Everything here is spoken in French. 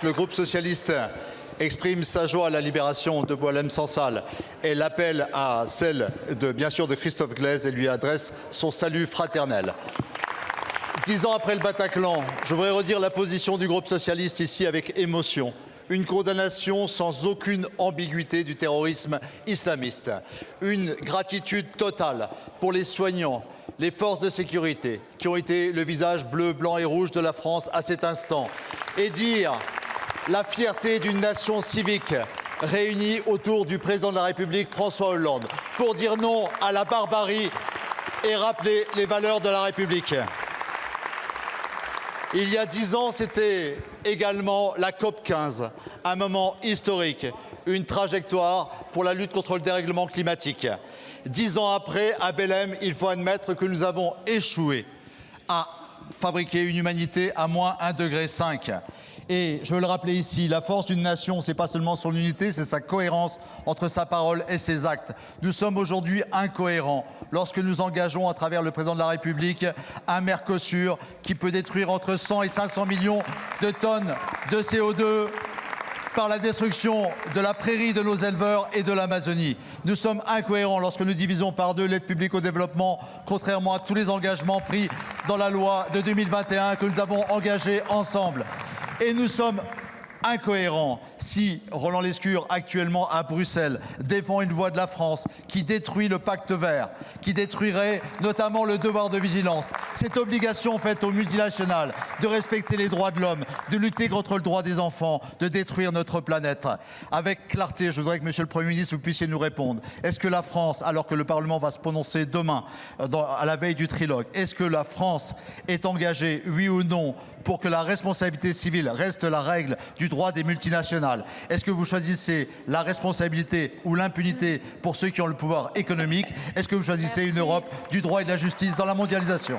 Le groupe socialiste exprime sa joie à la libération de Boualem Sansal et l'appelle à celle bien sûr de Christophe Glaise et lui adresse son salut fraternel. 10 ans après le Bataclan, je voudrais redire la position du groupe socialiste ici avec émotion. Une condamnation sans aucune ambiguïté du terrorisme islamiste. Une gratitude totale pour les soignants, les forces de sécurité qui ont été le visage bleu, blanc et rouge de la France à cet instant. Et dire la fierté d'une nation civique réunie autour du président de la République, François Hollande, pour dire non à la barbarie et rappeler les valeurs de la République. Il y a 10 ans, c'était également la COP 15, un moment historique, une trajectoire pour la lutte contre le dérèglement climatique. 10 ans après, à Belém, il faut admettre que nous avons échoué à fabriquer une humanité à moins 1,5 degré. Et je veux le rappeler ici, la force d'une nation, ce n'est pas seulement son unité, c'est sa cohérence entre sa parole et ses actes. Nous sommes aujourd'hui incohérents lorsque nous engageons à travers le président de la République un Mercosur qui peut détruire entre 100 et 500 millions de tonnes de CO2 par la destruction de la prairie de nos éleveurs et de l'Amazonie. Nous sommes incohérents lorsque nous divisons par deux l'aide publique au développement, contrairement à tous les engagements pris dans la loi de 2021 que nous avons engagés ensemble. Et nous sommes incohérents si Roland Lescure, actuellement à Bruxelles, défend une voix de la France qui détruit le pacte vert, qui détruirait notamment le devoir de vigilance. Cette obligation faite aux multinationales de respecter les droits de l'homme, de lutter contre le droit des enfants, de détruire notre planète. Avec clarté, je voudrais que, Monsieur le Premier ministre, vous puissiez nous répondre. Est-ce que la France, alors que le Parlement va se prononcer demain, à la veille du trilogue, est-ce que la France est engagée, oui ou non, pour que la responsabilité civile reste la règle du droit des multinationales? Est-ce que vous choisissez la responsabilité ou l'impunité pour ceux qui ont le pouvoir économique? Est-ce que vous choisissez une Europe du droit et de la justice dans la mondialisation?